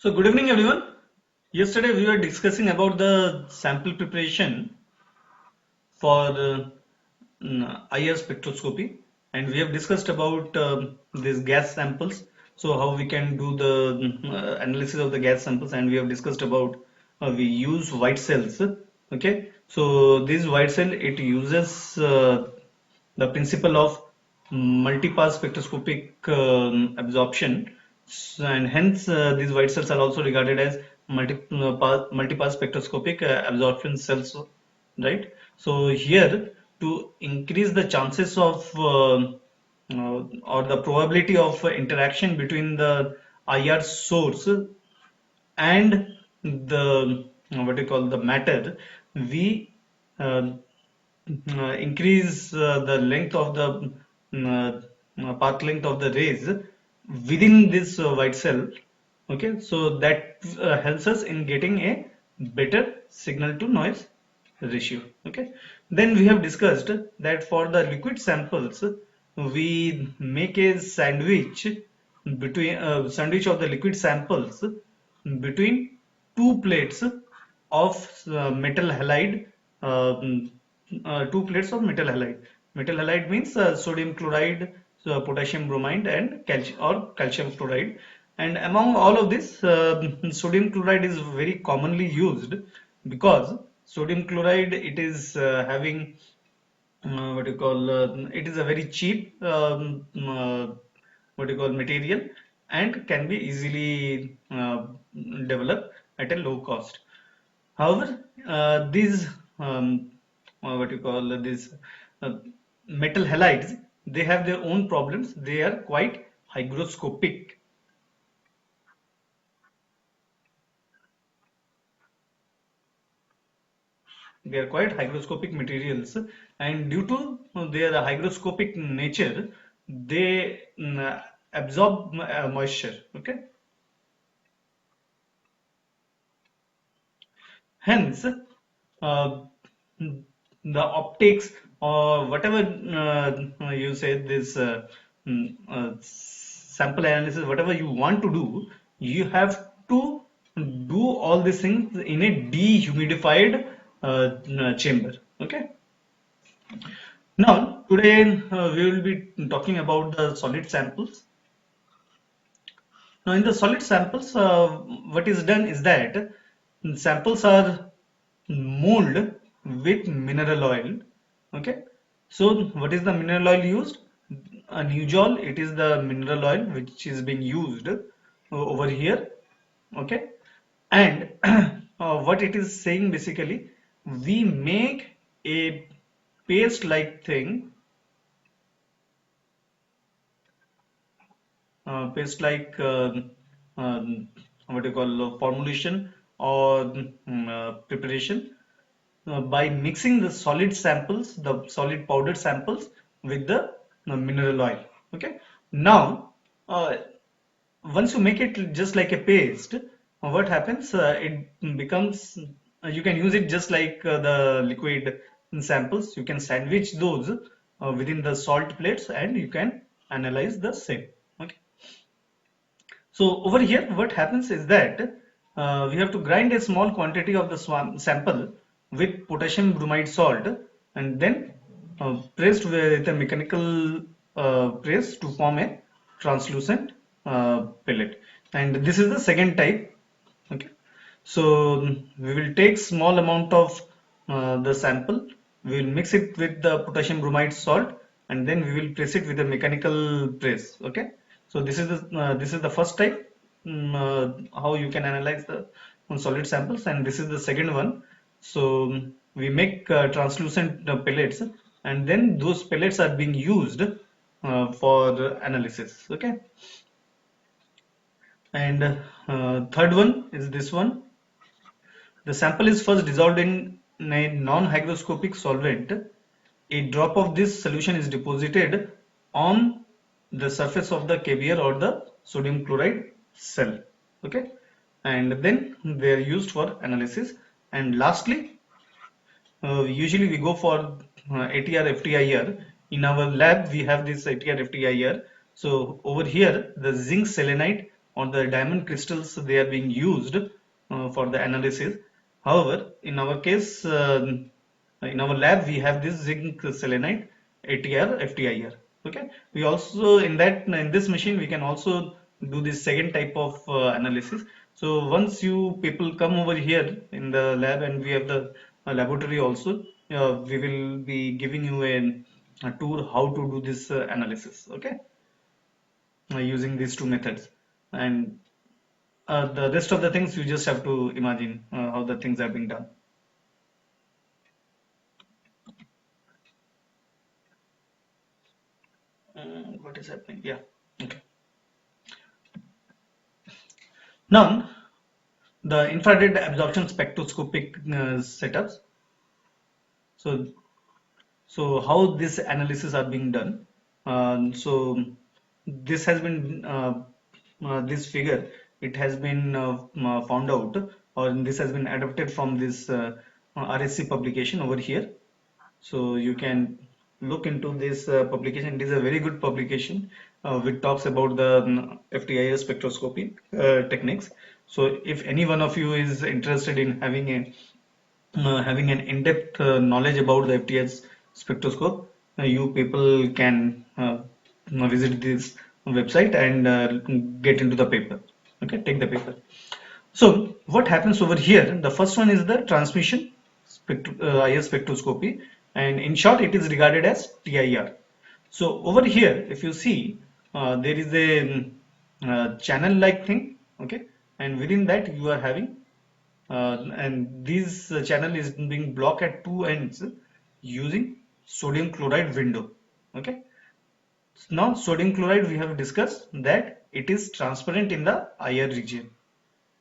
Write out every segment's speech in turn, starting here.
So good evening everyone. Yesterday we were discussing about the sample preparation for IR spectroscopy, and we have discussed about these gas samples. So how we can do the analysis of the gas samples, and we have discussed about we use white cells. Okay, so this white cell it uses the principle of multipass spectroscopic absorption, and hence these white cells are also regarded as multipass spectroscopic absorption cells, right? So here, to increase the chances of or the probability of interaction between the IR source and the what you call the matter, we uh, increase the length of the path length of the rays within this white cell. Okay, so that helps us in getting a better signal to noise ratio. Okay, then we have discussed that for the liquid samples we make a sandwich of the liquid samples between two plates of metal halide, um, two plates of metal halide. Metal halide means sodium chloride, so potassium bromide, and calcium or calcium chloride. And among all of this, sodium chloride is very commonly used because sodium chloride it is having what you call it is a very cheap what you call material and can be easily developed at a low cost. However, these what you call these uh, metal halides, they have their own problems. They are quite hygroscopic. They are quite hygroscopic materials, and due to their hygroscopic nature, they absorb moisture. Okay, hence uh, the optics or whatever you say this sample analysis, whatever you want to do, you have to do all these things in a dehumidified chamber. Okay. Now, today we will be talking about the solid samples. Now, in the solid samples, what is done is that samples are molded with mineral oil. Okay. So, what is the mineral oil used? A Nujol, it is the mineral oil which is being used over here. Okay. And what it is saying basically, we make a paste like thing, paste like what you call formulation or preparation by mixing the solid samples, the solid powdered samples with the mineral oil. Okay. Now, uh, once you make it just like a paste, what happens? It becomes, you can use it just like the liquid samples. You can sandwich those within the salt plates and you can analyze the same. Okay. So over here, what happens is that we have to grind a small quantity of the sample with potassium bromide salt and then pressed with a mechanical press to form a translucent pellet. And this is the second type. Okay. So we will take small amount of the sample. We will mix it with the potassium bromide salt, and then we will press it with a mechanical press. Okay. So this is the first type, how you can analyze the solid samples, and this is the second one. So we make translucent pellets, and then those pellets are being used for analysis. Okay. And third one is this one. The sample is first dissolved in a non-hygroscopic solvent. A drop of this solution is deposited on the surface of the caviar or the sodium chloride cell. Okay, and then they are used for analysis. And lastly, usually we go for ATR FTIR. In our lab, we have this ATR FTIR. So over here, the zinc selenite or the diamond crystals they are being used for the analysis. However, in our case, in our lab, we have this zinc selenide ATR FTIR. Okay, we also in this machine we can also do this second type of analysis. So once you people come over here in the lab and we have the laboratory also, we will be giving you a tour how to do this analysis. Okay, using these two methods, and the rest of the things you just have to imagine how the things are being done. What is happening? Yeah. Okay. Now, the infrared absorption spectroscopic setups. So, so how this analysis are being done? So this has been this figure. It has been found out, or this has been adapted from this RSC publication over here. So you can look into this publication. It is a very good publication which talks about the FTIR spectroscopy techniques. So if any one of you is interested in having an in-depth knowledge about the FTIR spectroscope, you people can visit this website and get into the paper. Okay, take the paper. So what happens over here? The first one is the transmission IR spectroscopy, and in short, it is regarded as TIR. So over here, if you see, there is a channel-like thing, okay, and within that you are having, and this channel is being blocked at two ends using sodium chloride window, okay. Now sodium chloride we have discussed that it is transparent in the IR region,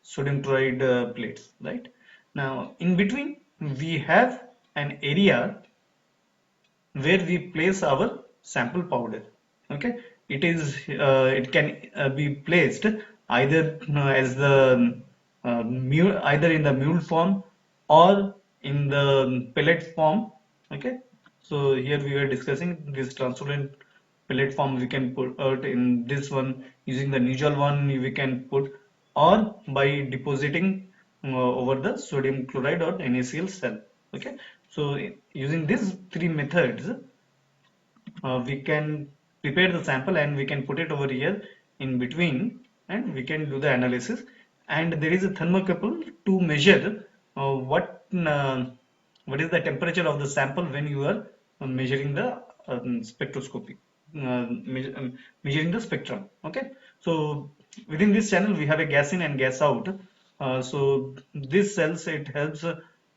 sodium chloride plates, right? Now, in between, we have an area where we place our sample powder. Okay, it can be placed either as the mule, either in the mule form or in the pellet form. Okay, so here we were discussing this transparent pellet form we can put out in this one using the usual one we can put, or by depositing over the sodium chloride or NaCl cell. Okay, so using these three methods we can prepare the sample and we can put it over here in between and we can do the analysis, and there is a thermocouple to measure what is the temperature of the sample when you are measuring the spectroscopy, measuring the spectrum. Okay, so within this channel we have a gas in and gas out. So this cells it helps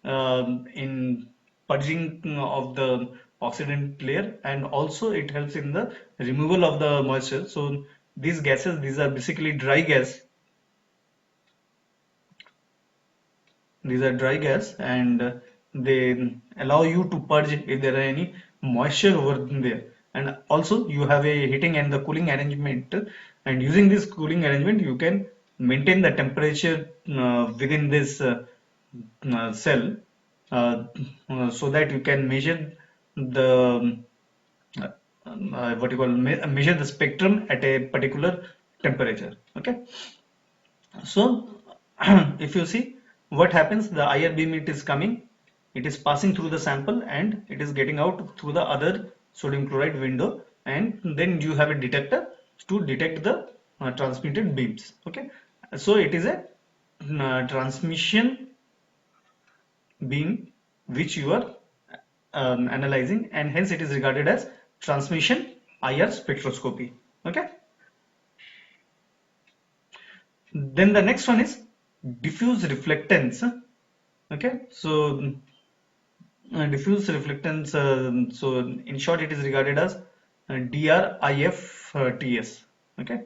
in purging of the oxidant layer, and also it helps in the removal of the moisture. So these gases, these are basically dry gas. These are dry gas, and they allow you to purge if there are any moisture over there. And also you have a heating and the cooling arrangement, and using this cooling arrangement you can maintain the temperature within this cell, so that you can measure the what you call measure the spectrum at a particular temperature. Okay, so if you see what happens, the IR beam it is coming, it is passing through the sample and it is getting out through the other sodium chloride window, and then you have a detector to detect the transmitted beams. Okay, so it is a transmission beam which you are analyzing, and hence it is regarded as transmission IR spectroscopy. Okay, then the next one is diffuse reflectance. Okay, so diffuse reflectance, so in short it is regarded as DRIFTS. Okay,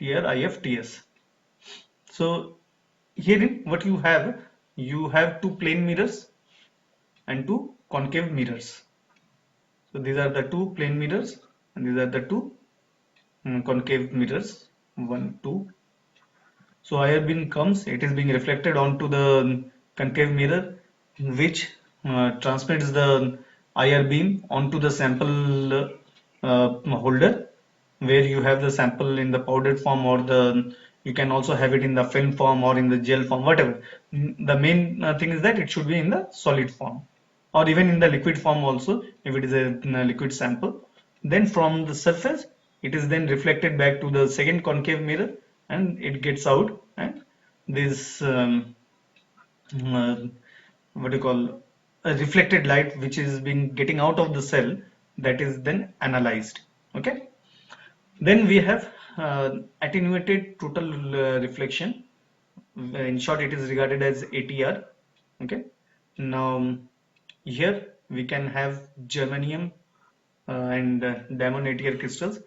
DRIFTS. So here what you have two plane mirrors and two concave mirrors. So these are the two plane mirrors and these are the two concave mirrors, 1 2. So IR beam comes, it is being reflected onto the concave mirror, which transmits the IR beam onto the sample holder, where you have the sample in the powdered form, or the you can also have it in the film form or in the gel form, whatever. The main thing is that it should be in the solid form, or even in the liquid form also, if it is a liquid sample. Then from the surface, it is then reflected back to the second concave mirror, and it gets out, and this uh, what do you call, a reflected light which is being getting out of the cell, that is then analyzed. Okay, then we have attenuated total reflection. In short, it is regarded as ATR. Okay, now here we can have germanium and diamond ATR crystals,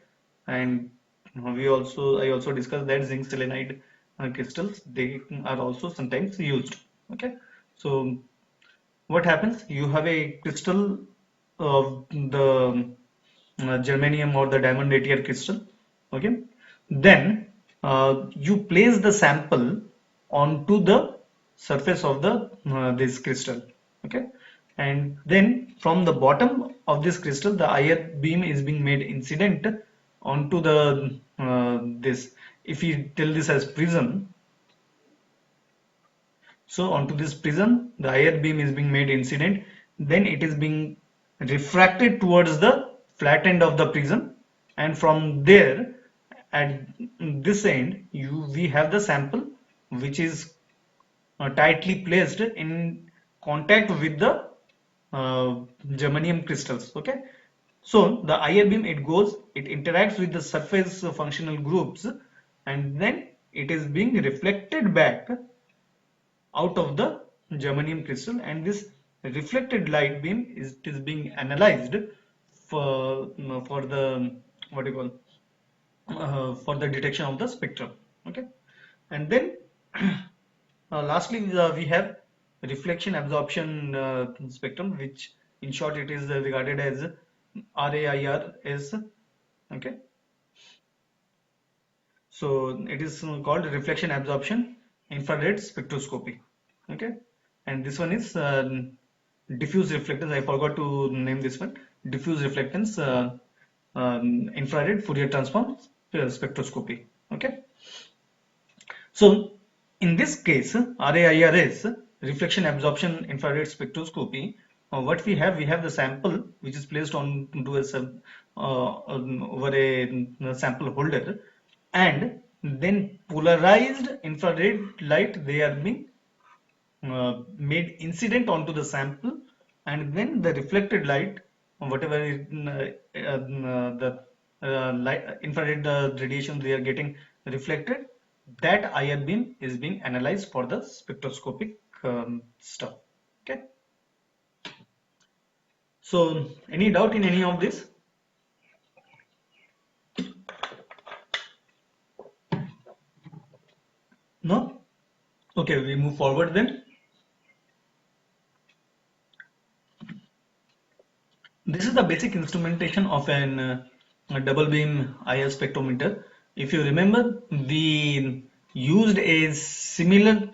and I also discussed that zinc selenide crystals, they are also sometimes used. Okay, so what happens? You have a crystal of the germanium or the diamond ATR crystal. Okay, then you place the sample onto the surface of the this crystal. Okay, and then from the bottom of this crystal, the IR beam is being made incident onto the this. If you tell this as prism, so onto this prism, the IR beam is being made incident, then it is being refracted towards the flat end of the prism, and from there, at this end, we have the sample which is tightly placed in contact with the germanium crystals. Okay, so the IR beam, it goes, it interacts with the surface functional groups, and then it is being reflected back out of the germanium crystal, and this reflected light beam is being analyzed for the what do you call, for the detection of the spectrum. Okay, and then lastly we have reflection absorption spectrum, which in short it is regarded as RAIRS. Okay, so it is called reflection absorption infrared spectroscopy. Okay, and this one is diffuse reflectance. I forgot to name this one. Diffuse reflectance infrared Fourier transform spectroscopy. Okay, so in this case, RAIRS, reflection absorption infrared spectroscopy, what we have the sample which is placed on to a over a sample holder, and then polarized infrared light, they are being made incident onto the sample, and then the reflected light, whatever the light, infrared radiation they are getting reflected, that IR beam is being analyzed for the spectroscopic stuff. Okay, so any doubt in any of this? No? Okay, we move forward then. This is the basic instrumentation of a double beam IR spectrometer. If you remember, we used a similar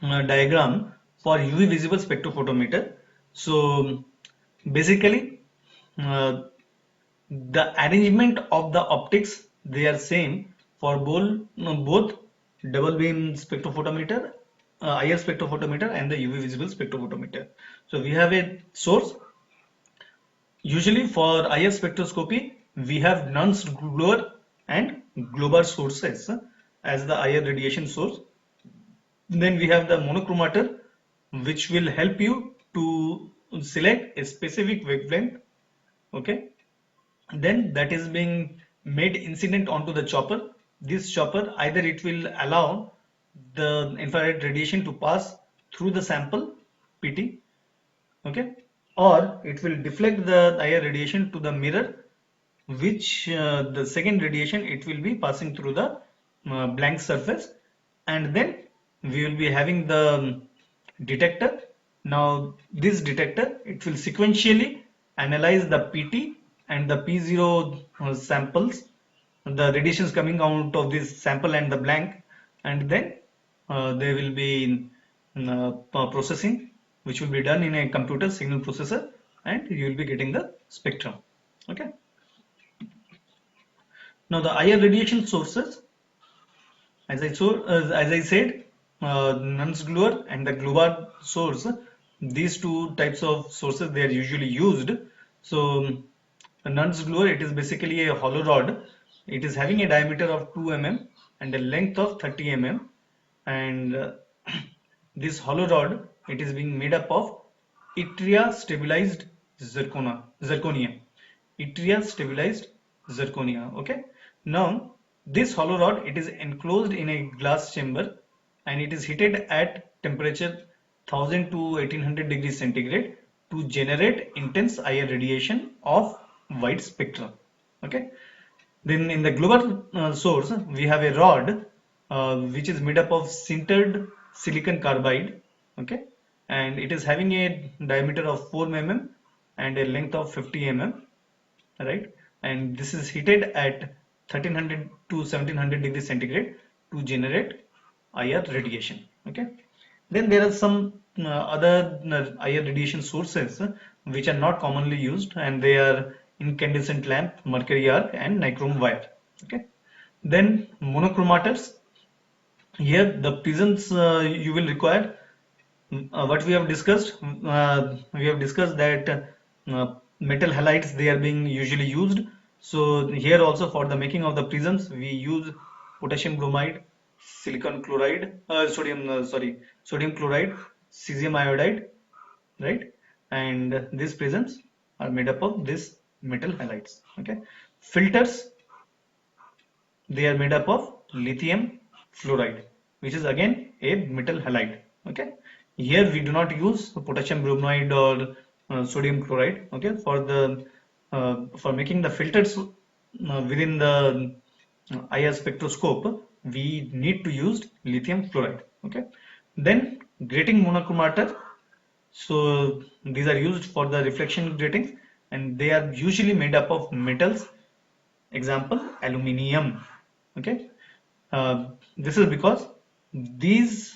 diagram for UV visible spectrophotometer. So basically, uh, the arrangement of the optics, they are same for both double beam spectrophotometer, IR spectrophotometer, and the UV visible spectrophotometer. So we have a source. Usually for IR spectroscopy, we have Nernst Glower and Glober sources as the IR radiation source. Then we have the monochromator, which will help you to select a specific wavelength. Okay, then that is being made incident onto the chopper. This chopper, either it will allow the infrared radiation to pass through the sample PT, okay, or it will deflect the IR radiation to the mirror, which the second radiation, it will be passing through the blank surface, and then we will be having the detector. Now this detector, it will sequentially analyze the PT and the P0 samples, the radiations coming out of this sample and the blank, and then they will be processing, which will be done in a computer signal processor, and you will be getting the spectrum. Okay, Now the IR radiation sources, as I said, Nernst Glue and the Global source, these two types of sources they are usually used. So the Nernst Glue, it is basically a hollow rod. It is having a diameter of 2 mm and a length of 30 mm, and this hollow rod, it is being made up of yttria stabilized zirconia. Yttria stabilized zirconia. Okay. Now this hollow rod, it is enclosed in a glass chamber and it is heated at temperature 1000 to 1800 degrees centigrade to generate intense IR radiation of wide spectrum. Okay. Then in the global source, we have a rod which is made up of sintered silicon carbide, okay, and it is having a diameter of 4 mm and a length of 50 mm, right? And this is heated at 1300 to 1700 degrees centigrade to generate IR radiation, okay. Then there are some other IR radiation sources which are not commonly used, and they are incandescent lamp, mercury arc, and nichrome wire. Okay. Then monochromators. Here the prisms you will require. What we have discussed that metal halides they are being usually used. So here also for the making of the prisms we use potassium bromide, silicon chloride, sodium chloride, cesium iodide, right? And these prisms are made up of this metal halides. Okay, filters, they are made up of lithium fluoride, which is again a metal halide. Okay, here we do not use potassium bromide or sodium chloride. Okay, for making the filters within the IR spectroscope we need to use lithium fluoride. Okay, then grating monochromator, so these are used for the reflection gratings and they are usually made up of metals, example aluminium. Okay, this is because these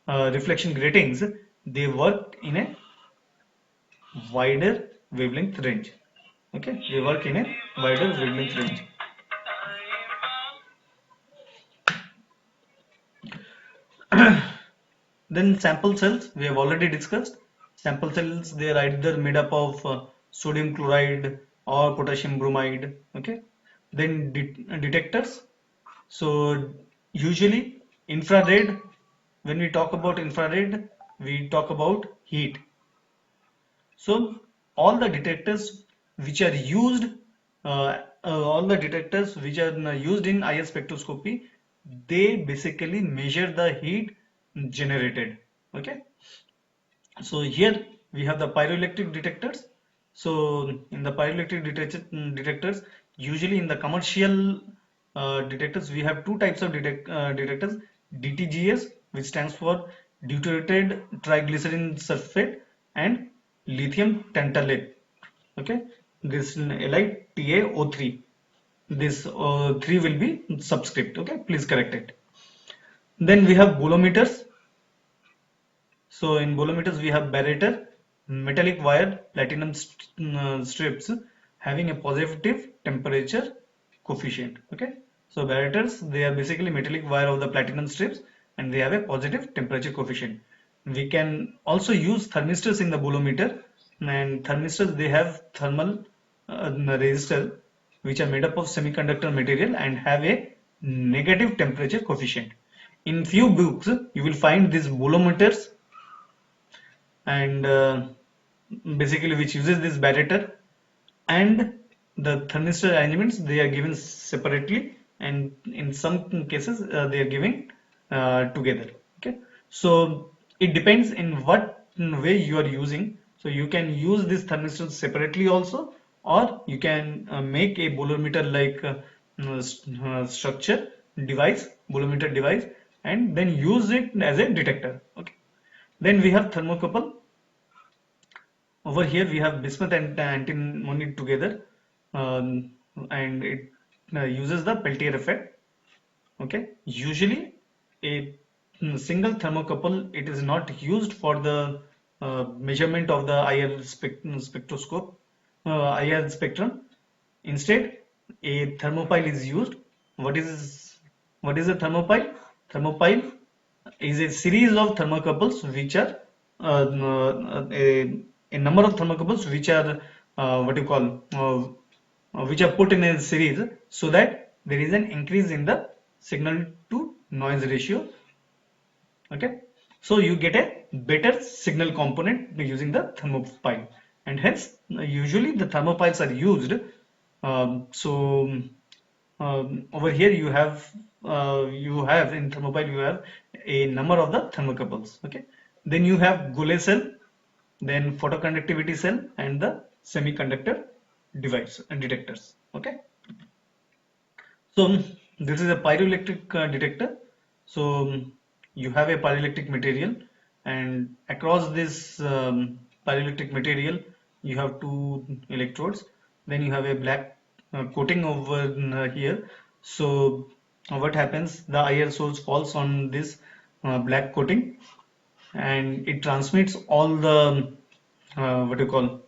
reflection gratings they work in a wider wavelength range. Okay, they work in a wider wavelength range. Then sample cells we have already discussed. Sample cells they are either made up of sodium chloride or potassium bromide. Okay, then detectors. So usually infrared, when we talk about infrared, we talk about heat. So all the detectors which are used, all the detectors which are used in IR spectroscopy, they basically measure the heat generated. Okay. So here we have the pyroelectric detectors. So in the pyroelectric detectors, usually in the commercial detectors, we have two types of detectors: DTGS, which stands for deuterated triglycerin sulfate, and lithium tantalate. Okay, this LiTaO3. This 3 will be subscript. Okay, please correct it. Then we have bolometers. So in bolometers we have barretter, metallic wire platinum strips having a positive temperature coefficient. Okay, so barretters they are basically metallic wire of the platinum strips and they have a positive temperature coefficient. We can also use thermistors in the bolometer, and thermistors they have thermal resistor which are made up of semiconductor material and have a negative temperature coefficient. In few books you will find these bolometers and basically which uses this barretter, and the thermistor arrangements they are given separately, and in some cases they are giving together. Okay, so it depends in what way you are using. So you can use this thermistor separately also, or you can make a bolometer like structure device, bolometer device, and then use it as a detector. Okay, then we have thermocouple. Over here we have bismuth and antimony together, and it uses the Peltier effect. Okay, usually a single thermocouple it is not used for the measurement of the IR spectroscope, IR spectrum. Instead, a thermopile is used. What is a thermopile? Thermopile is a series of thermocouples which are a number of thermocouples which are what you call which are put in a series so that there is an increase in the signal to noise ratio. Okay, so you get a better signal component using the thermopile, and hence usually the thermopiles are used. So over here you have in thermopile you have a number of the thermocouples. Okay, then you have Goulet cell, then photoconductivity cell, and the semiconductor device and detectors. Okay, so this is a pyroelectric detector. So you have a pyroelectric material, and across this pyroelectric material, you have two electrodes. Then you have a black coating over here. So what happens? The IR source falls on this black coating, and it transmits all the what you call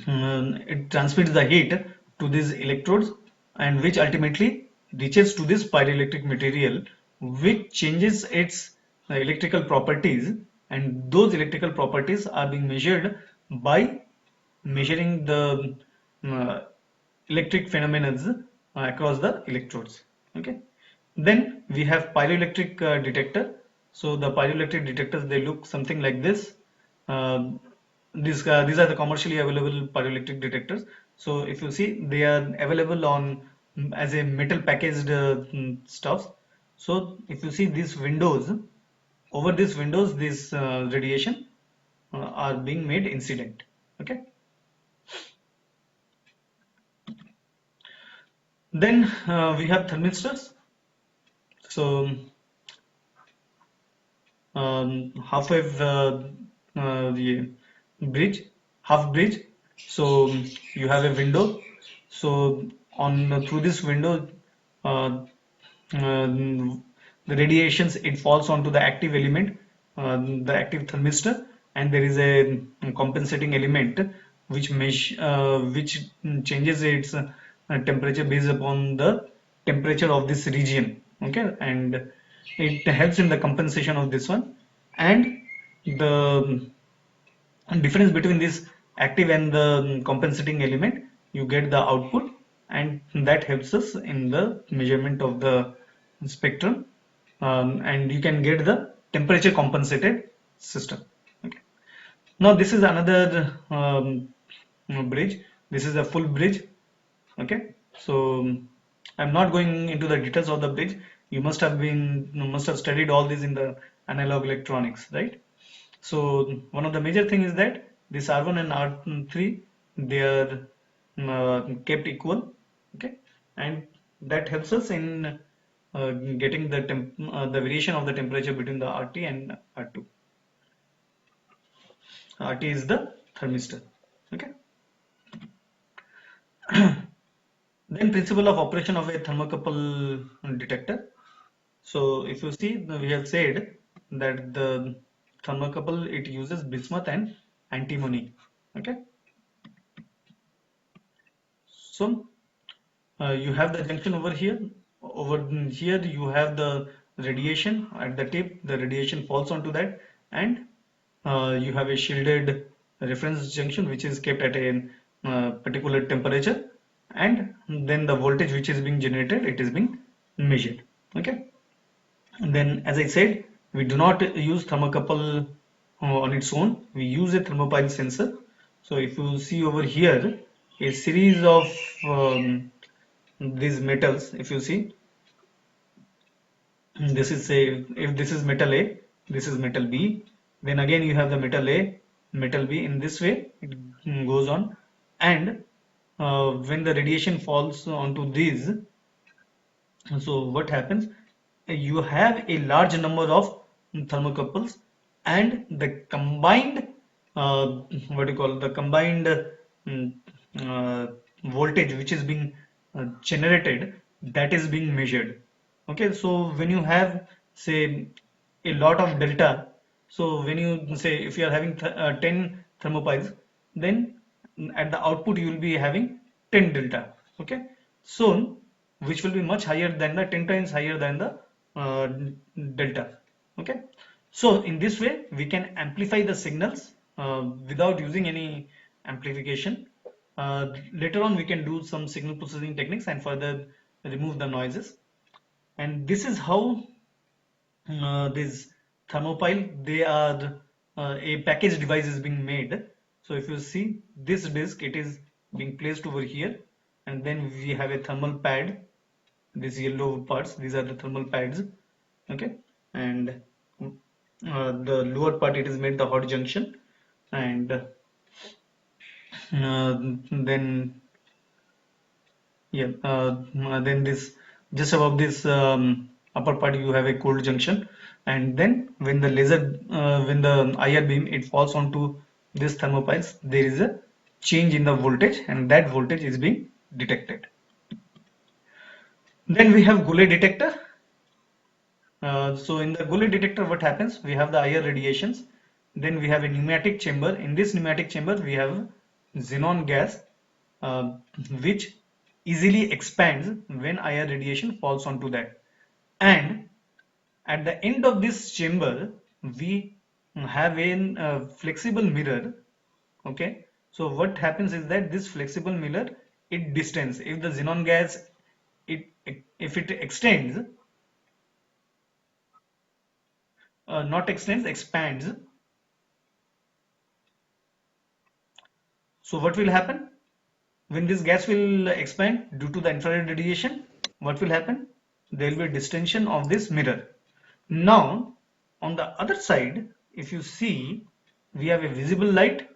it transmits the heat to these electrodes, and which ultimately reaches to this pyroelectric material, which changes its electrical properties, and those electrical properties are being measured by measuring the uh, electric phenomena across the electrodes. Okay, then we have pyroelectric detector. So the pyroelectric detectors, they look something like this. uh, these are the commercially available pyroelectric detectors. So if you see, they are available on as a metal packaged stuff. So if you see these windows, over these windows, this radiation are being made incident. Okay, then we have thermistors. So half-wave the bridge, half bridge. So you have a window. So on through this window, uh, the radiations, it falls onto the active element, the active thermistor, and there is a compensating element which changes its temperature based upon the temperature of this region. Okay, and it helps in the compensation of this one, and the difference between this active and the compensating element, you get the output, and that helps us in the measurement of the spectrum, and you can get the temperature compensated system. Okay, now this is another bridge. This is a full bridge. Okay, so I'm not going into the details of the bridge. You must have studied all this in the analog electronics, right? So one of the major thing is that this R1 and R3, they are kept equal. Okay, and that helps us in getting the variation of the temperature between the RT and R2. RT is the thermistor. Okay, then principle of operation of a thermocouple detector. So if you see, we have said that the thermocouple, it uses bismuth and antimony. Okay, so you have the junction over here. Over here, you have the radiation at the tip. The radiation falls onto that, and you have a shielded reference junction which is kept at a particular temperature, and then the voltage which is being generated, it is being measured. Okay. And then, as I said, we do not use thermocouple on its own. We use a thermopile sensor. So if you see over here, a series of these metals, if you see, this is say if this is metal A, this is metal B, then again you have the metal A, metal B. In this way it goes on, and when the radiation falls onto these, so what happens? You have a large number of thermocouples, and the combined what do you call the combined mm, uh, voltage which is being generated, that is being measured. Okay, so when you have say a lot of delta, so when you say if you are having 10 thermopiles, then at the output you will be having 10 delta. Okay, so which will be much higher than the 10 times higher than the uh, delta. Okay, so in this way we can amplify the signals without using any amplification. Later on we can do some signal processing techniques and further remove the noises. And this is how this thermopile, they are a package device is being made. So if you see this disk, it is being placed over here, and then we have a thermal pad. These yellow parts, these are the thermal pads. Okay, and the lower part, it is made the hot junction, and then yeah, then this, just above this upper part, you have a cold junction, and then when the laser, when the IR beam, it falls onto this thermopiles, there is a change in the voltage, and that voltage is being detected. Then we have Goulet detector. So in the Goulet detector, what happens? We have the IR radiations. Then we have a pneumatic chamber. In this pneumatic chamber, we have xenon gas, uh, which easily expands when IR radiation falls onto that. And at the end of this chamber, we have a flexible mirror. Okay. So what happens is that this flexible mirror, it distance. If the xenon gas, it if it extends, not extends, expands. So what will happen when this gas will expand due to the infrared radiation? What will happen? There will be a distension of this mirror. Now, on the other side, if you see, we have a visible light,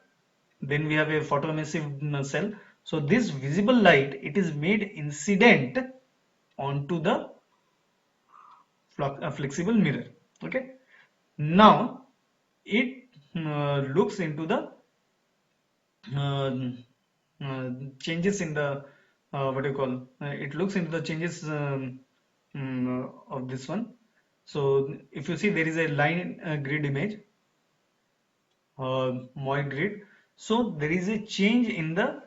then we have a photoemissive cell. So this visible light, it is made incident onto the flexible mirror. Okay. Now it looks into the uh, changes in the what do you call? It looks into the changes of this one. So if you see, there is a line grid image, Moy grid. So there is a change in the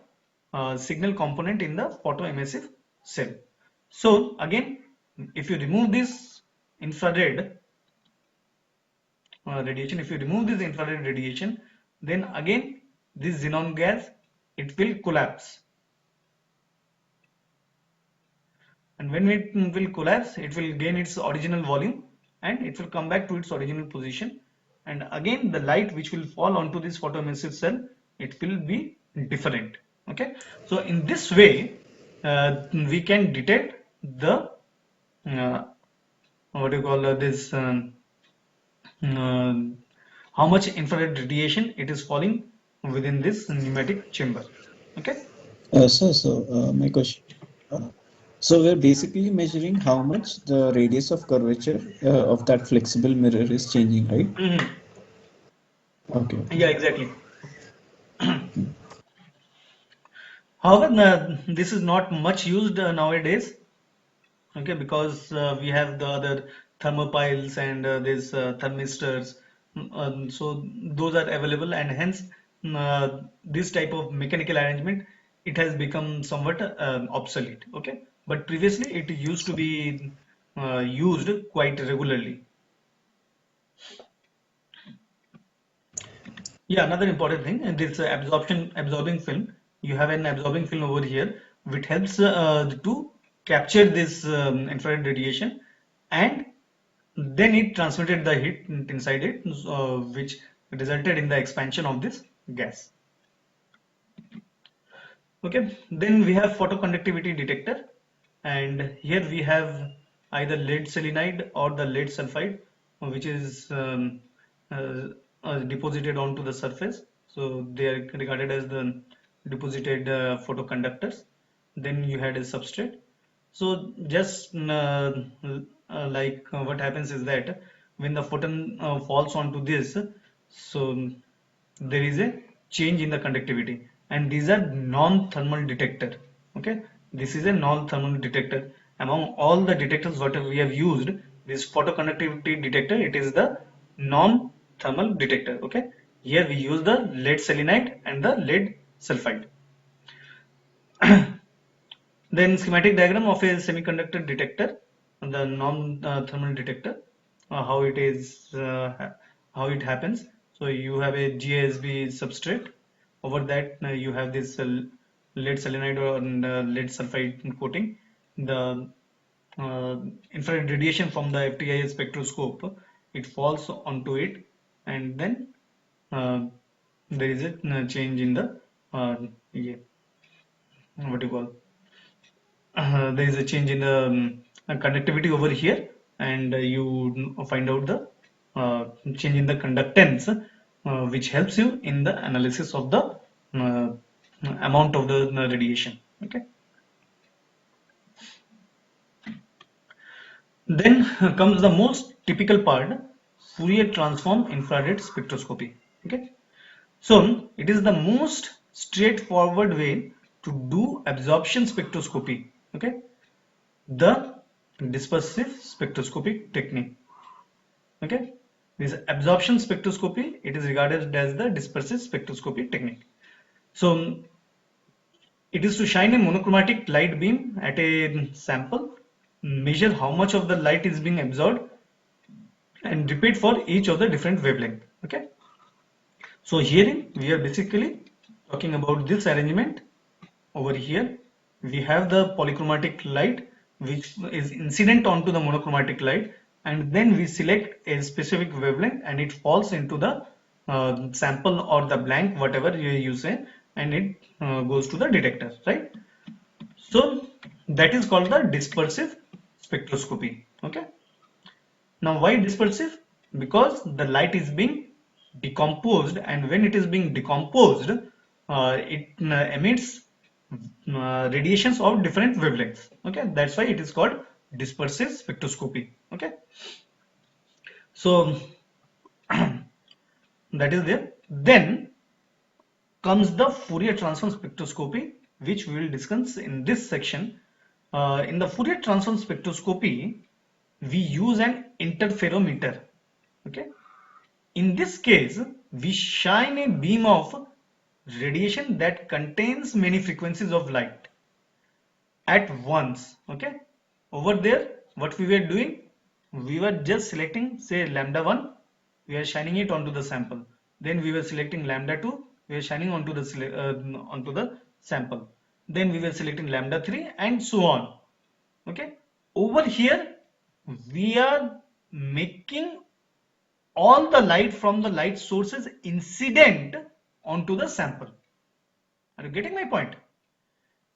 signal component in the photoemissive cell. So again, if you remove this infrared radiation, if you remove this infrared radiation, then again this xenon gas, it will collapse. And when it will collapse, it will gain its original volume and it will come back to its original position. And again, the light which will fall onto this photoemissive cell, it will be different. Okay, so in this way, we can detect the uh, what do you call this uh, how much infrared radiation it is falling within this pneumatic chamber. Okay. My question. Uh, so we're basically measuring how much the radius of curvature of that flexible mirror is changing, right? Mhm. Okay, okay. Yeah, exactly. However, this is not much used nowadays. Okay, because we have the other thermopiles and these thermistors. So those are available, and hence this type of mechanical arrangement, it has become somewhat obsolete. Okay, but previously it used to be used quite regularly. Yeah, another important thing, and this absorbing film. You have an absorbing film over here, which helps to capture this infrared radiation, and then it transmitted the heat inside it, which resulted in the expansion of this gas. Okay, then we have photoconductivity detector, and here we have either lead selenide or the lead sulfide, which is uh, deposited onto the surface. So they are regarded as the deposited photoconductors. Then you had a substrate. So just what happens is that when the photon falls onto this, so there is a change in the conductivity, and these are non-thermal detector. Okay, this is a non-thermal detector. Among all the detectors what we have used, this photoconductivity detector, it is the non-thermal detector. Okay, here we use the lead selenide and the lead sulfide. Then schematic diagram of a semiconductor detector, the non-thermal detector, how it is, how it happens. So you have a GASB substrate. Over that you have this lead selenide or lead sulfide coating. The infrared radiation from the FTIR spectroscope, it falls onto it, and then uh, there is a change in the yeah, what do you call, there is a change in the conductivity over here, and you find out the change in the conductance, which helps you in the analysis of the uh, amount of the radiation. Okay. Then comes the most typical part, Fourier transform infrared spectroscopy. Okay. So it is the most straightforward way to do absorption spectroscopy. Okay. The dispersive spectroscopy technique. Okay. This absorption spectroscopy, it is regarded as the dispersive spectroscopy technique. So it is to shine a monochromatic light beam at a sample, measure how much of the light is being absorbed, and repeat for each of the different wavelength. Okay. So herein we are basically talking about this arrangement. Over here we have the polychromatic light which is incident onto the monochromatic light, and then we select a specific wavelength and it falls into the sample or the blank, whatever you say, and it goes to the detector, right? So that is called the dispersive spectroscopy. Okay. Now why dispersive? Because the light is being decomposed, and when it is being decomposed, it emits radiations of different wavelengths. Okay, that's why it is called dispersive spectroscopy. Okay, so that is there. Then comes the Fourier transform spectroscopy, which we will discuss in this section. In the Fourier transform spectroscopy, we use an interferometer. Okay, in this case we shine a beam of radiation that contains many frequencies of light at once. Okay, over there what we were doing, we were just selecting say lambda 1, we are shining it onto the sample, then we were selecting lambda 2, we are shining onto the sample, then we were selecting lambda 3, and so on. Okay, over here we are making all the light from the light sources incident onto the sample. Are you getting my point?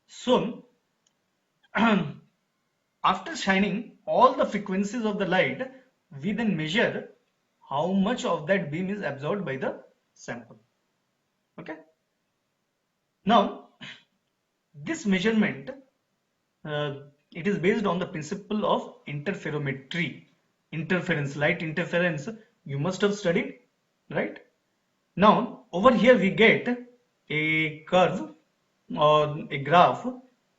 So after shining all the frequencies of the light, we then measure how much of that beam is absorbed by the sample. Okay. Now this measurement, uh, it is based on the principle of interferometry. Interference, light interference, you must have studied, right? Now over here we get a curve or a graph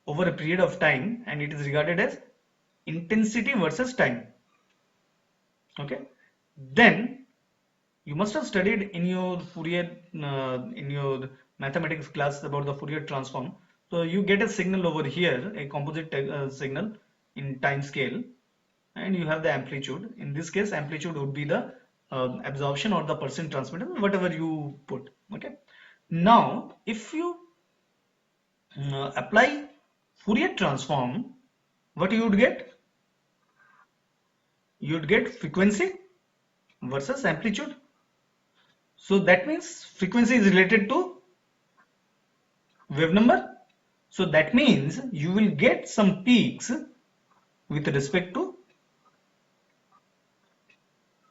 over a period of time, and it is regarded as intensity versus time. Okay, then you must have studied in your Fourier in your mathematics class about the Fourier transform. So you get a signal over here, a composite signal in time scale, and you have the amplitude. In this case amplitude would be the absorption or the percent transmitted, whatever you put. Okay, now if you apply Fourier transform, what you would get? You would get frequency versus amplitude. So that means frequency is related to wave number. So that means you will get some peaks with respect to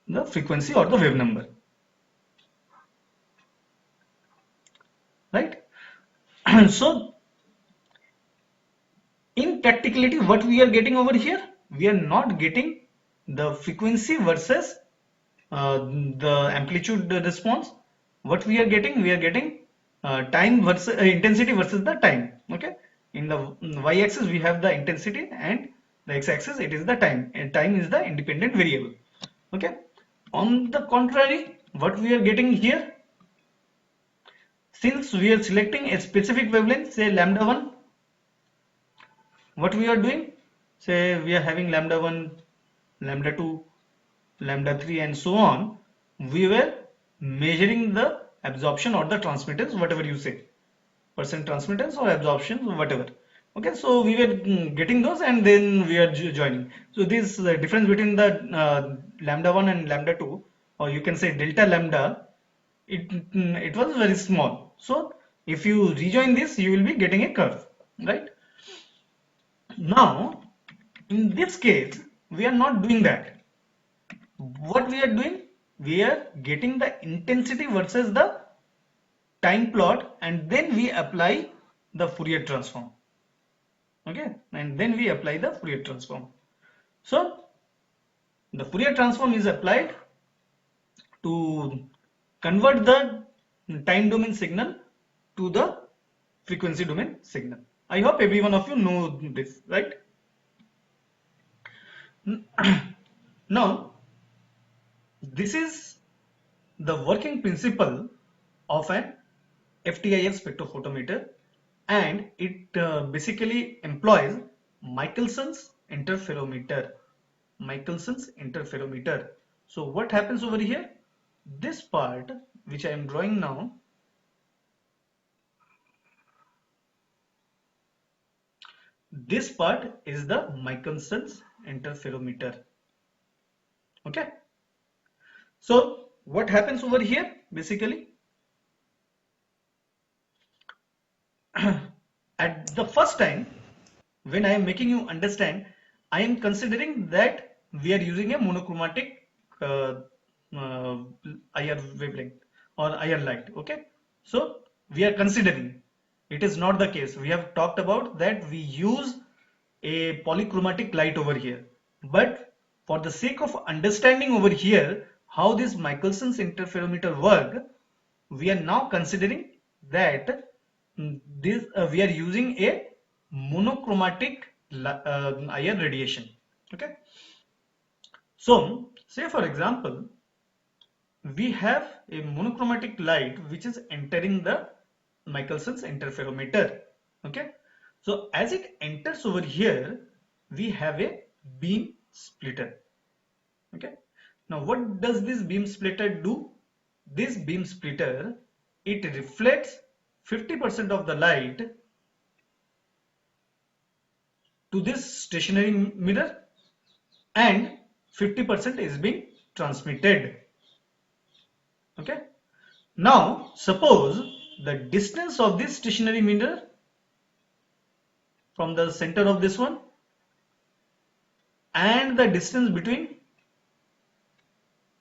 the frequency or the wave number, right? So in practicality, what we are getting over here, we are not getting the frequency versus the amplitude response. What we are getting time versus intensity versus the time. Okay, in the y-axis we have the intensity, and the x-axis it is the time, and time is the independent variable. Okay, on the contrary, what we are getting here, since we are selecting a specific wavelength, say lambda 1, what we are doing, say we are having lambda 1, lambda 2, lambda 3 and so on, we were measuring the absorption or the transmittance, whatever you say, percent transmittance or absorption, whatever. Okay, so we were getting those and then we are joining. So this difference between the lambda 1 and lambda 2, or you can say delta lambda, it was very small. So if you rejoin this, you will be getting a curve, right? Now, in this case, we are not doing that. What we are doing, we are getting the intensity versus the time plot, and then we apply the Fourier transform. Okay, and then we apply the Fourier transform. So the Fourier transform is applied to convert the time domain signal to the frequency domain signal. I hope every one of you know this, right? Now, this is the working principle of an FTIR spectrophotometer, and it basically employs Michelson's interferometer. Michelson's interferometer. So what happens over here? This part which I am drawing now, this part is the Michelson's interferometer. Okay. So what happens over here basically? At the first time, when I am making you understand, I am considering that we are using a monochromatic uh, uh, IR wavelength or IR light. Okay, so we are considering it is not the case. We have talked about that we use a polychromatic light over here, but for the sake of understanding over here how this Michelson's interferometer work, we are now considering that this we are using a monochromatic IR radiation. Okay, so say for example, we have a monochromatic light which is entering the Michelson's interferometer. Okay, so as it enters over here, we have a beam splitter. Okay, now what does this beam splitter do? This beam splitter, it reflects 50% of the light to this stationary mirror and 50% is being transmitted. Okay, now suppose the distance of this stationary mirror from the center of this one and the distance between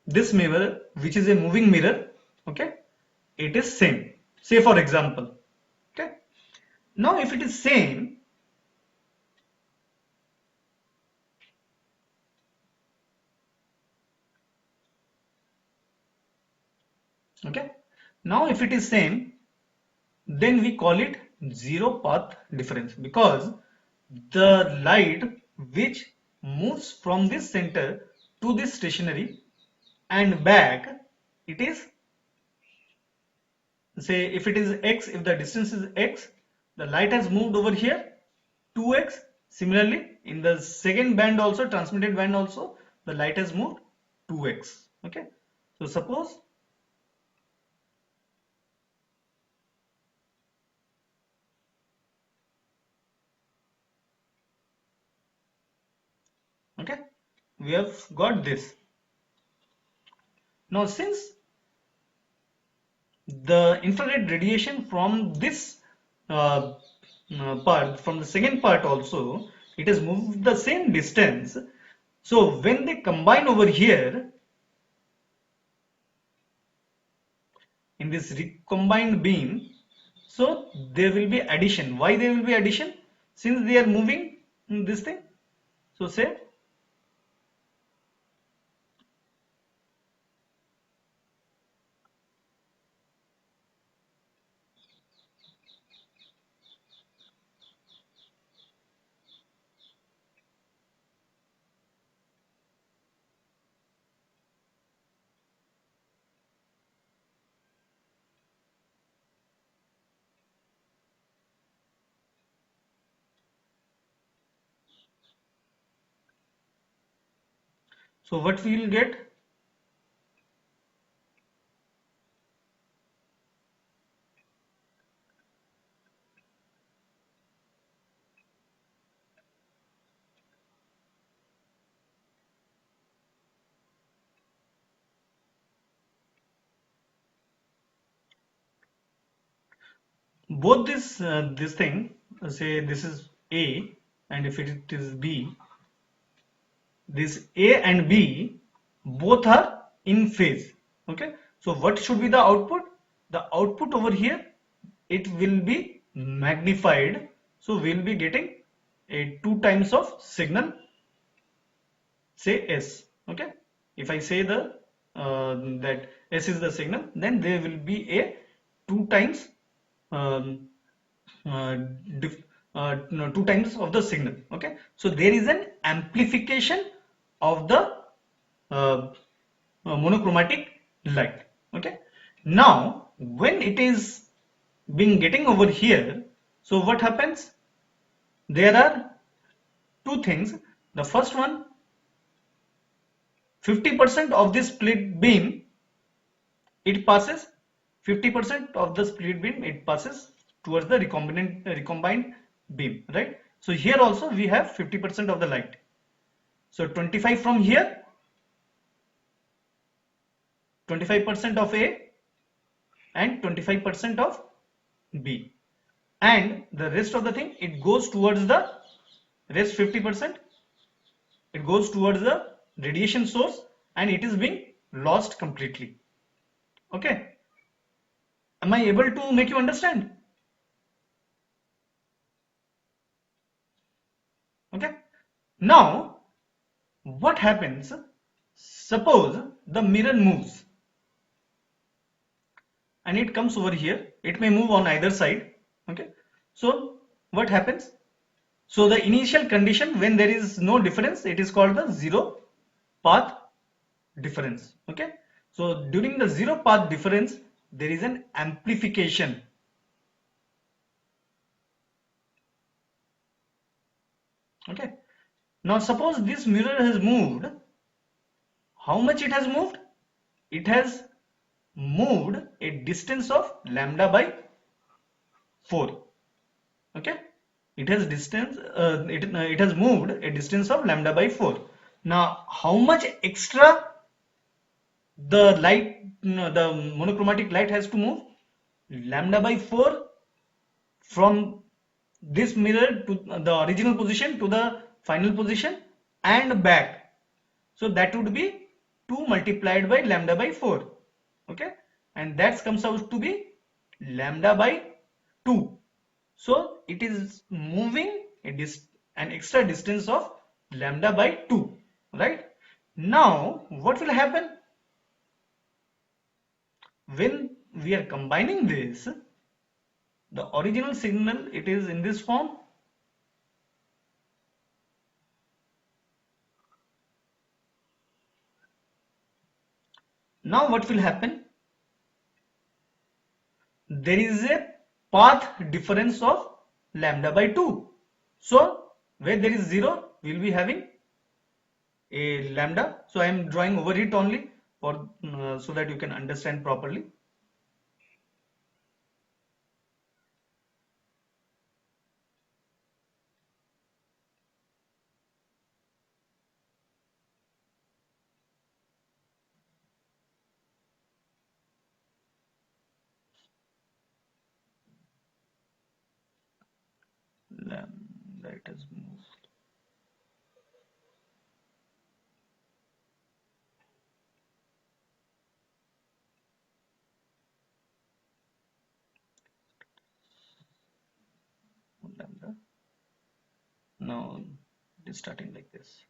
this mirror, which is a moving mirror, okay, it is same. Say for example, okay, now if it is same, okay, now if it is same, then we call it zero path difference, because the light which moves from this center to this stationary and back, it is, say if it is x, if the distance is x, the light has moved over here 2x. Similarly, in the second band also, transmitted band also, the light has moved 2x. Okay, so suppose, okay, we have got this. Now since the infrared radiation from this uh, part, from the second part also, it has moved the same distance, so when they combine over here in this recombined beam, so there will be addition. Why there will be addition? Since they are moving this thing, so say, So what we will get? Both this thing, say this is A, and if it is B, this A and B both are in phase. Okay, so what should be the output? The output over here, it will be magnified, so we'll be getting a 2 times of signal, say S. Okay, if I say that S is the signal, then there will be a 2 times um, uh, no, 2 times of the signal. Okay, so there is an amplification of the monochromatic light. Okay, now when it is being getting over here, so what happens? There are two things. The first one, 50% of this split beam, it passes 50% of the split beam, it passes towards the recombined beam, right? So here also we have 50% of the light. So 25 from here, 25% of A, and 25% of B, and the rest of the thing, it goes towards the rest 50%, it goes towards the radiation source, and it is being lost completely. Okay, am I able to make you understand? Okay, now what happens? Suppose the mirror moves and it comes over here. It may move on either side. Okay, so what happens? So the initial condition, when there is no difference, it is called the zero path difference. Okay, so during the zero path difference, there is an amplification. Okay, now suppose this mirror has moved. How much it has moved? It has moved a distance of lambda by 4. Okay, it has it has moved a distance of lambda by 4. Now how much extra the light, the monochromatic light has to move? Lambda by 4 from this mirror to the original position to the final position and back. So that would be 2 multiplied by lambda by 4. Okay, and that comes out to be lambda by 2. So it is moving an extra distance of lambda by 2, right? Now what will happen when we are combining this? The original signal, it is in this form. Now what will happen? There is a path difference of lambda by 2. So where there is 0, we will be having a lambda. So I am drawing over it only for so that you can understand properly. Lambda, it has moved. Lambda. Now it is starting like this.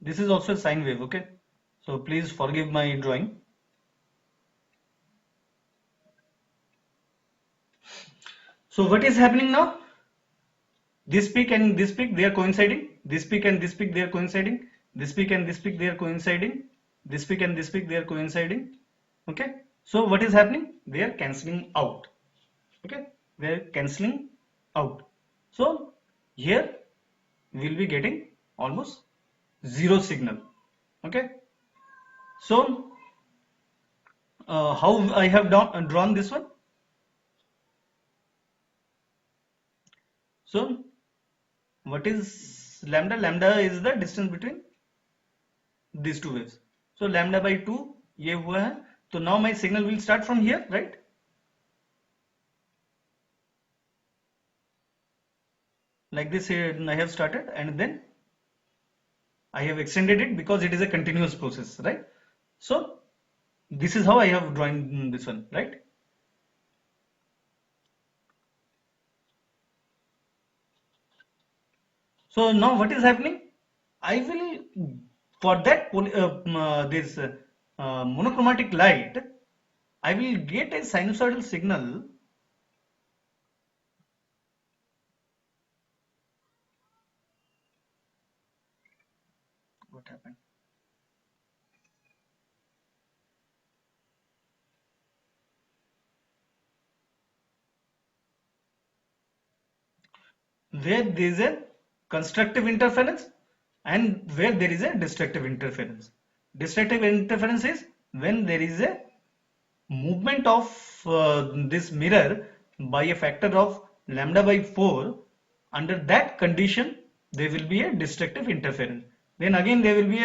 This is also a sine wave, okay? So please forgive my drawing. So what is happening now? This peak and this peak, they are coinciding. This peak and this peak, they are coinciding. This peak and this peak, they are coinciding. This peak and this peak, they are coinciding. Okay. So what is happening? They are cancelling out. Okay. They are cancelling out. So here we'll be getting almost zero signal. Okay, so how I have drawn this one. So what is lambda? Lambda is the distance between these two waves. So lambda by 2 ये हुआ है. So now my signal will start from here, right? Like this here I have started, and then I have extended it because it is a continuous process, right? So this is how I have drawn this one, right? So now what is happening? I will, for that this monochromatic light, I will get a sinusoidal signal. What happened? Where there is a constructive interference and where there is a destructive interference. Destructive interference is when there is a movement of this mirror by a factor of lambda by 4. Under that condition there will be a destructive interference. Then again there will be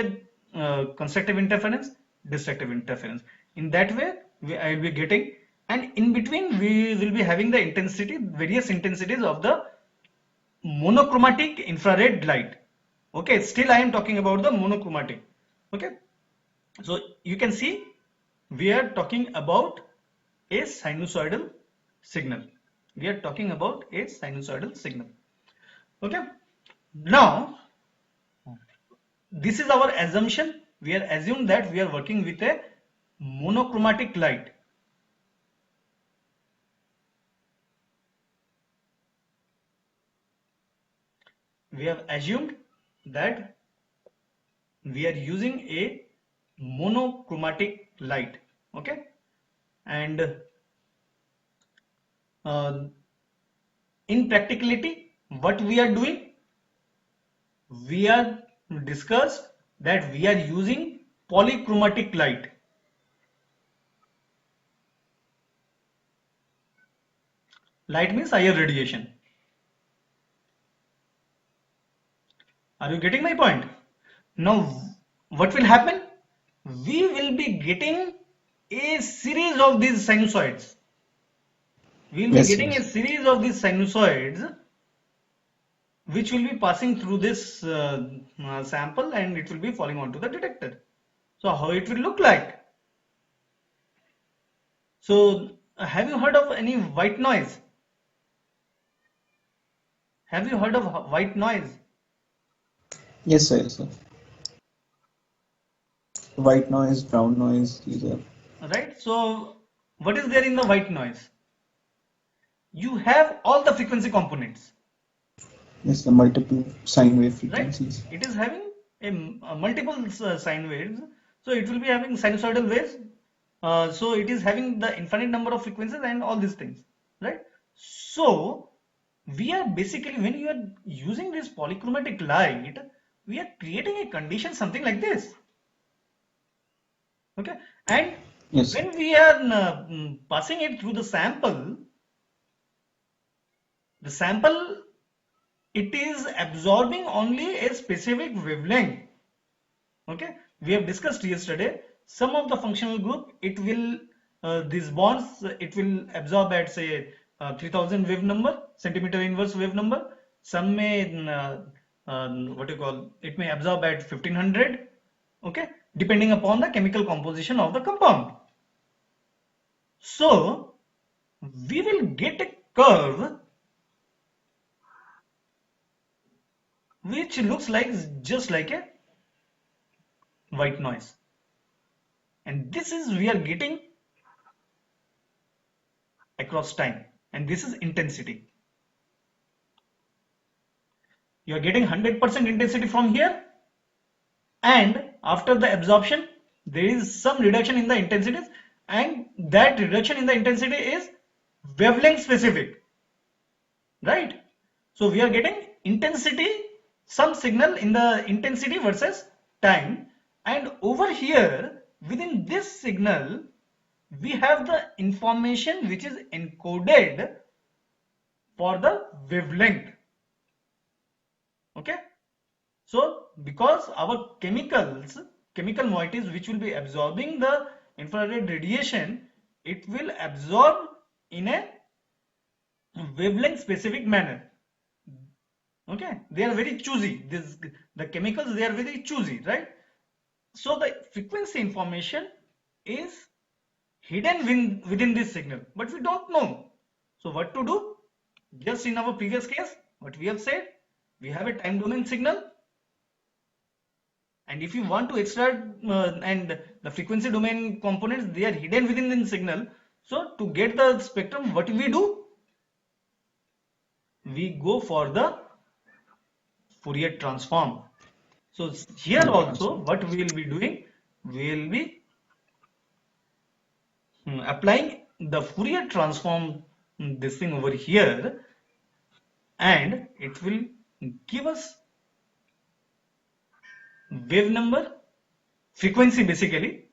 a constructive interference, destructive interference. In that way I will be getting, and in between we will be having the intensity, various intensities of the monochromatic infrared light. Okay, still I am talking about the monochromatic. Okay, so you can see we are talking about a sinusoidal signal. We are talking about a sinusoidal signal. Okay, now this is our assumption. We are assumed that we are working with a monochromatic light. We have assumed that we are using a monochromatic light. Okay, and in practicality what we are doing, we are discussed that we are using polychromatic light. Light means higher radiation. Are you getting my point? Now what will happen? We will be getting a series of these sinusoids. We will be getting a series of these sinusoids which will be passing through this sample, and it will be falling onto the detector. So how it will look like? So have you heard of any white noise? Have you heard of white noise? Yes, sir. Yes, sir. White noise, brown noise, these are. Right. So what is there in the white noise? You have all the frequency components. Yes, the multiple sine wave frequencies. Right. It is having a multiple sine waves. So it will be having sinusoidal waves. So it is having the infinite number of frequencies and all these things. Right. So we are basically, when you are using this polychromatic light, we are creating a condition something like this. Okay, and Yes, when we are passing it through the sample, it is absorbing only a specific wavelength. Okay, we have discussed yesterday some of the functional group, it will these bonds, it will absorb at say 3000 wave number, centimeter inverse wave number. Some may what you call, it may absorb at 1500. Okay, depending upon the chemical composition of the compound. So we will get a curve which looks like just like a white noise, and this is we are getting across time, and this is intensity. You are getting 100% intensity from here, and after the absorption there is some reduction in the intensities, and that reduction in the intensity is wavelength specific, right? So we are getting intensity, some signal in the intensity versus time, and over here within this signal we have the information which is encoded for the wavelength. Okay, so because our chemical moieties which will be absorbing the infrared radiation, it will absorb in a wavelength specific manner. Okay, they are very choosy. The chemicals, they are very choosy, right? So the frequency information is hidden within this signal, but we don't know. So what to do? Just in our previous case, what we have said, we have a time domain signal, and if you want to extract and the frequency domain components, they are hidden within the signal. So to get the spectrum, what we do? We go for the Fourier transform. So here also what we will be doing, we will be applying the Fourier transform, this thing over here, and it will give us wave number, frequency basically.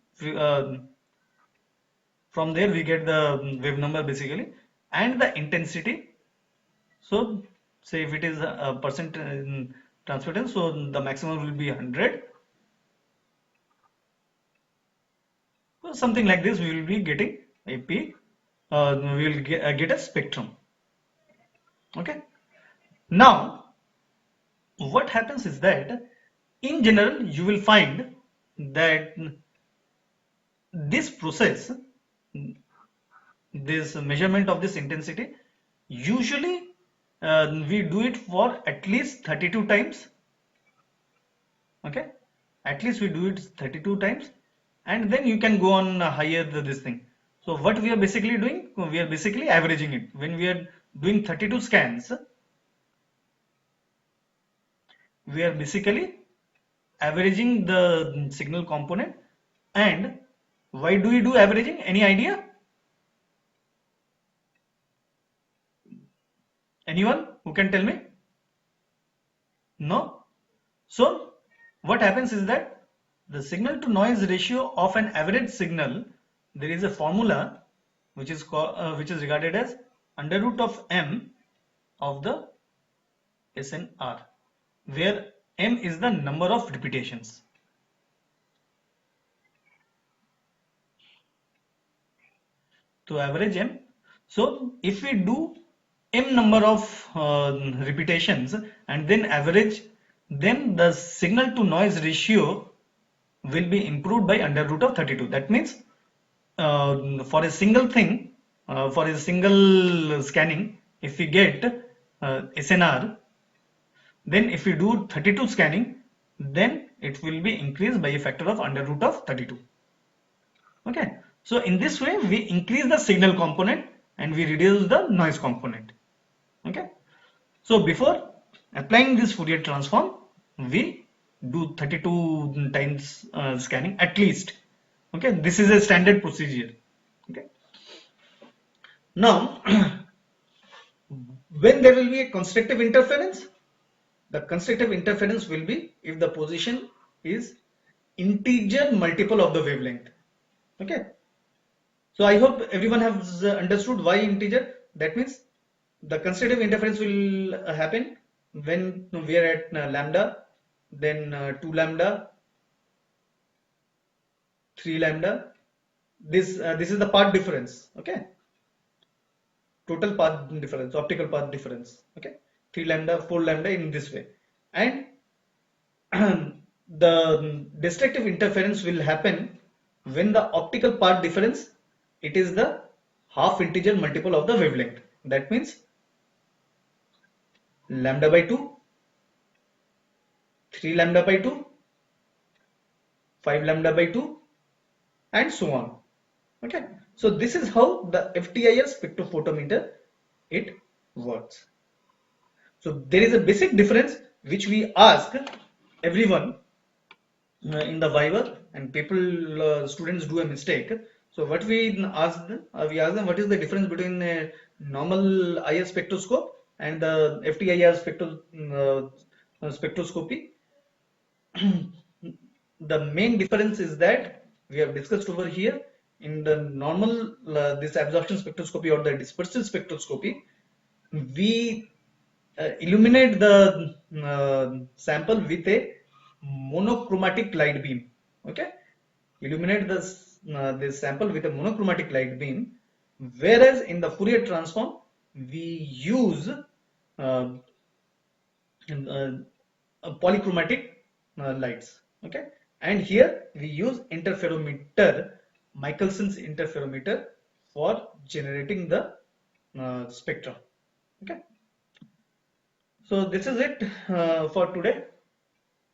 From there we get the wave number basically, and the intensity. So say if it is a percent transmittance, so the maximum will be 100. So something like this we will be getting a peak. We will get a spectrum. Okay. Now what happens is that in general you will find that this process, this measurement of this intensity, usually we do it for at least 32 times. Okay, at least we do it 32 times, and then you can go on higher this thing. So what we are basically doing, we are basically averaging it. When we are doing 32 scans, we are basically averaging the signal component. And why do we do averaging? Any idea? Anyone who can tell me? No? So what happens is that the signal to noise ratio of an average signal, there is a formula which is regarded as under root of m of the SNR, where m is the number of repetitions. To average m, so if we do m number of repetitions and then average, then the signal to noise ratio will be improved by under root of 32. That means for a single thing, for a single scanning, if we get SNR, then if we do 32 scanning, then it will be increased by a factor of under root of 32. Okay, so in this way we increase the signal component and we reduce the noise component. Okay, so before applying this Fourier transform, we do 32 times scanning at least. Okay, this is a standard procedure. Okay, now when there will be a constructive interference, the constructive interference will be if the position is integer multiple of the wavelength. Okay, so I hope everyone has understood why integer. That means the constructive interference will happen when we are at lambda, then 2 lambda, 3 lambda. This is the path difference. Okay, total path difference, optical path difference. Okay, 3 lambda, 4 lambda, in this way. And the destructive interference will happen when the optical path difference, it is the half integer multiple of the wavelength. That means lambda by 2, 3 lambda by 2, 5 lambda by 2, and so on. Okay, so this is how the FTIR spectrophotometer it works. So there is a basic difference which we ask everyone in the Viva, and people, students do a mistake. So what we ask them, what is the difference between a normal IR spectroscope and the FTIR spectroscopy. The main difference is that we have discussed over here. In the normal this absorption spectroscopy or the dispersive spectroscopy, we illuminate the sample with a monochromatic light beam. Okay, illuminate this sample with a monochromatic light beam, whereas in the Fourier transform we use polychromatic lights. Okay, and here we use interferometer, Michelson's interferometer, for generating the spectra. Okay, so this is it for today.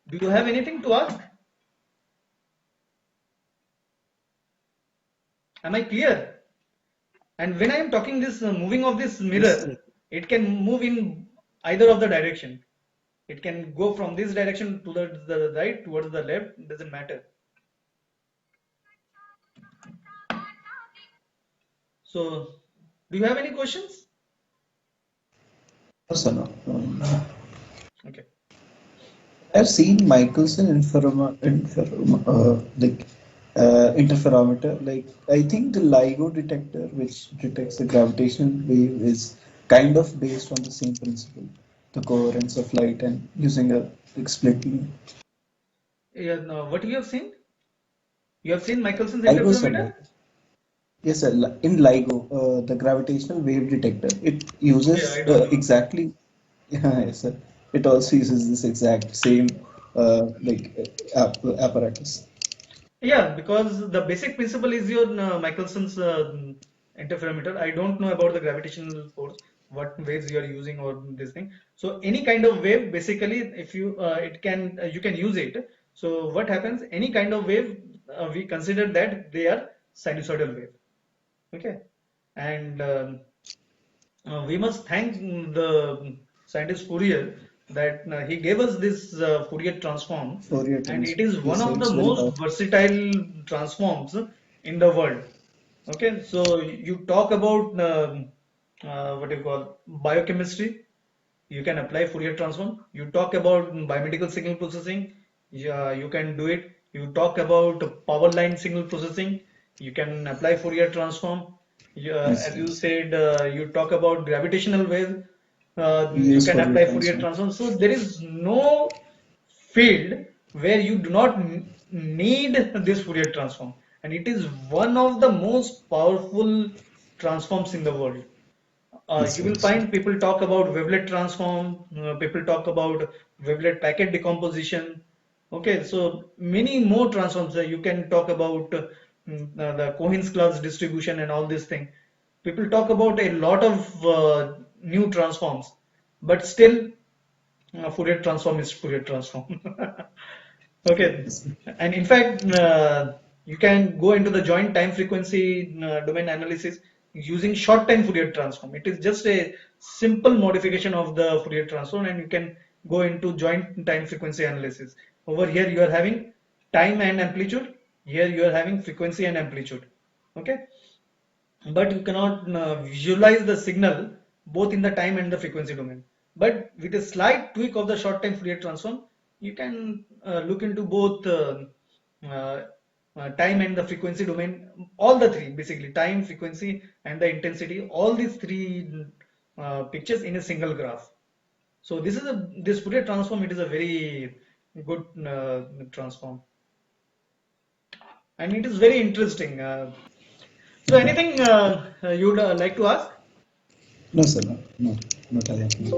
Do you have anything to ask? Am I clear? And when I am talking this moving of this Yes, mirror, sir. it can move in either of the direction. It can go from this direction to the right, towards the left, it doesn't matter. So, do you have any questions? No, sir, no. Okay. I've seen Michelson interferometer. Like I think the LIGO detector, which detects the gravitational wave, is kind of based on the same principle, the coherence of light and using a like, split beam. Yeah, no, what you have seen? You have seen Michelson's LIGO, sir, interferometer? like yes, sir. In LIGO, the gravitational wave detector, it Okay, uses I don't know. exactly. Yeah, yes, sir. It also uses this exact same apparatus. Yeah, because the basic principle is your Michelson's interferometer. I don't know about the gravitational force, what waves you are using or this thing. So any kind of wave, basically, if you it can you can use it. So what happens? Any kind of wave, we consider that they are sinusoidal wave. Okay, and we must thank the scientist Fourier that he gave us this Fourier transform, Fourier and it transform. is one Yes, sir. of the It's very most powerful. versatile transforms in the world. Okay, so you talk about what do you call biochemistry, you can apply Fourier transform. You talk about biomedical signal processing, yeah, you can do it. You talk about power line signal processing, you can apply Fourier transform. Yeah, Yes, as you yes. said, you talk about gravitational wave, We you use can Fourier apply Fourier transform. transform. So there is no field where you do not need this Fourier transform, and it is one of the most powerful transforms in the world. Yes, You sir. will Yes, sir. find people talk about wavelet transform, people talk about wavelet packet decomposition. Okay, so many more transforms. You can talk about the Cohen's class distribution and all this thing. People talk about a lot of new transforms, but still, Fourier transform is Fourier transform. Okay, Yes, sir. and in fact, you can go into the joint time frequency domain analysis using short time Fourier transform. It is just a simple modification of the Fourier transform, and you can go into joint time frequency analysis. Over here, you are having time and amplitude. Here, you are having frequency and amplitude. Okay, but you cannot visualize the signal both in the time and the frequency domain. But with a slight tweak of the short time Fourier transform, you can look into both uh, time and the frequency domain, all the three basically time, frequency, and the intensity, all these three pictures in a single graph. So this Fourier transform, it is a very good transform, and it is very interesting. So anything you'd like to ask? No, sir. No, no, not as of now.